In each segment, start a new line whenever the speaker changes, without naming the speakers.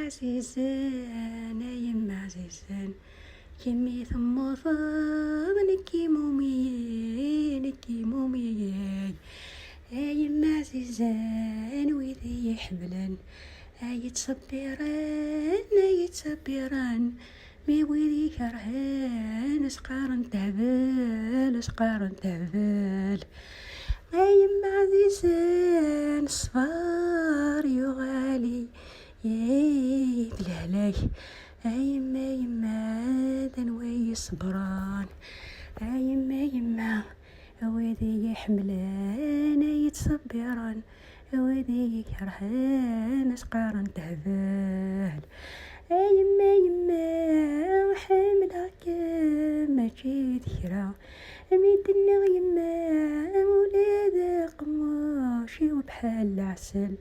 عزيزان يما عزيزان كمي ثم فاض نكي مومي يما عزيزان ويدي يحملن يتصبران مي ويدي كرهان سقارن تهبال يما عزيزان الصفار يغالي بلهلاك يما دنوي صبران يما وذي يحملان يتصبران وذي يكرهان سقارن تهبال يما حملك ما جيت كرا ميدنا يما ولاد قماشي وبحال العسل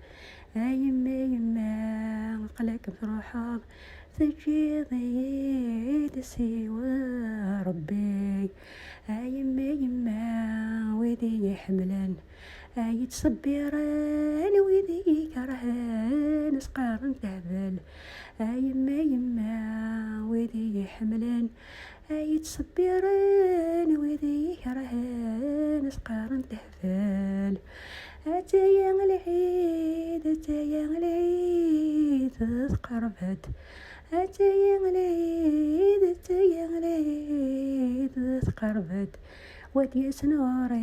يما قلك بروحك تجي ضيد سوى ربي يما وذي يحملن يتصبران وذي يكرهان سقارن تهبل يما وذي يحملن يتصبران وذي يكرهان سقارن تهبل أتايا العيد تقربت أتايا العيد تقربت ودي سنوري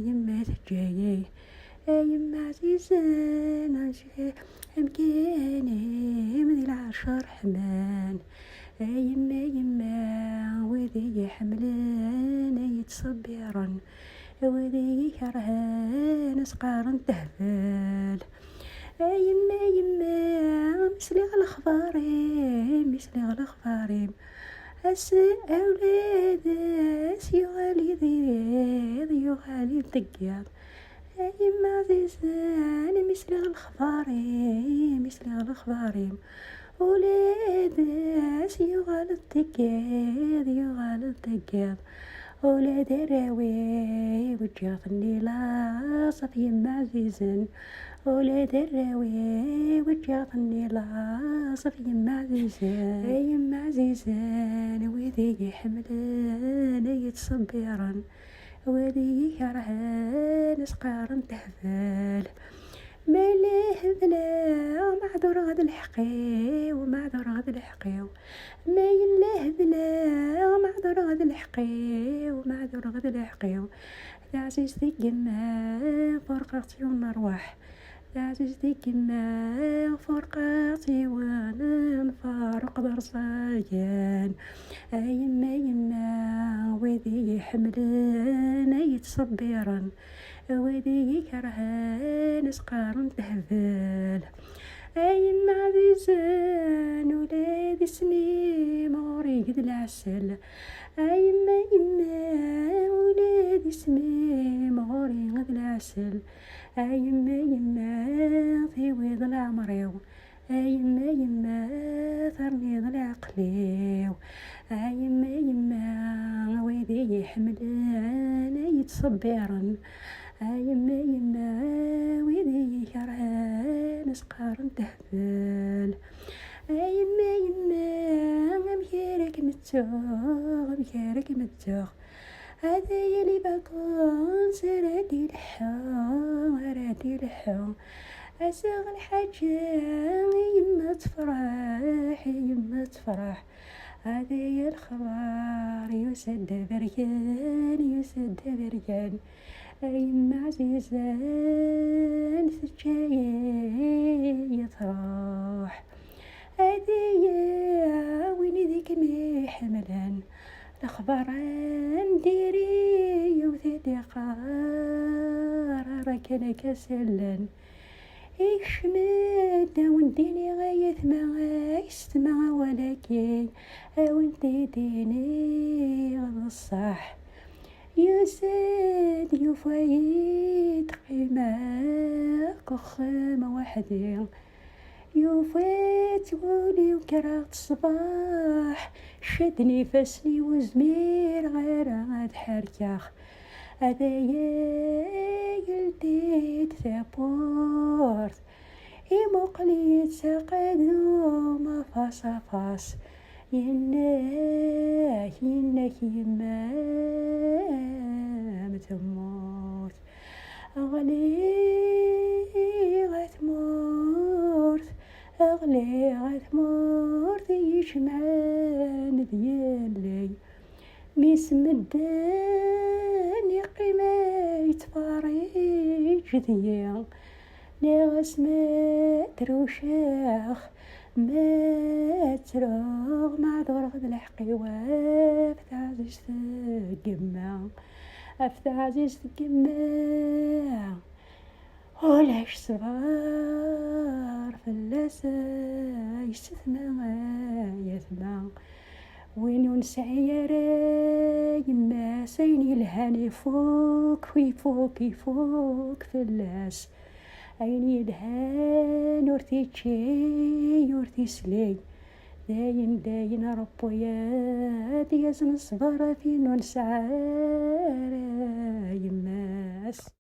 يما تجايي يما عزيزان مكاني من العشر حمان يما وذي يحملان يتصبرن وذي يكرهان سقارن تهبال يما مثلي الأخباريم أولاد يغالي الدقيق يما عزيزان مثلي الأخباريم أولاد يغالي الدقيق أولاد الراوي وجهتني لاصف يما عزيزان أولاد الراوي وجهتني لاصف يما عزيزان وذي يحملان يتصبرن وذي يكرهان سقارن تهبال ماليه بلا معذور غد الحقي ما يلاه بلا معذور غد الحقي عزيز ذي جما فرقتي ونروح عزيز ذي جما فرقتي وانا نفارق درصايان يما وذي يحملان يتصبرن وذي يكرهان سقارن تهبال يما عزيزان ولادي سني موري قد العسل يما ولادي سني موري قد العسل يما في ويض العمريو يما ثرني ضل العقليو يما وذي يحملان يتصبرن يما وذي يكرهان سقارن تهبال يما مكيرك متوغ هذا يلي بكون سرادي لحو أساغ الحاجة يما تفرح هذا يا الخبر يسد بركان يما عزيزان ثجايا يطرح هذا يا ويني ذيك مي حملان الأخبار نديري وثدي قرارك أنا كسلن يشمد ونديني غاية ما يستمع ولكن وانتي ديني غض الصح يساد يفايد قيمة خامة وحدي يوفيت ولي وكرات الصباح شدني فاسني وزمير غير غاد حركاخ هذا يا قلتيت ثابورت يمقلي تقدو ما فاس فاس ينك يما متموت أغلي غتموت أغلي غتموت يجمعان ديالي ميس مدان يقيما يتفارج ديال ناغس ما تروشاخ ما تروغ ما دور غد الحقي وافت عزيز تقما افت عزيز تقما ولاش صغار فلاسة يستثنى يثنى وين نسعي يا يما سيني الهاني يفوك يفوك فلاس عيني الهان ورتي تشي ورتي سلي داين ربو يا ديازن الصبر فين نسعى يماس.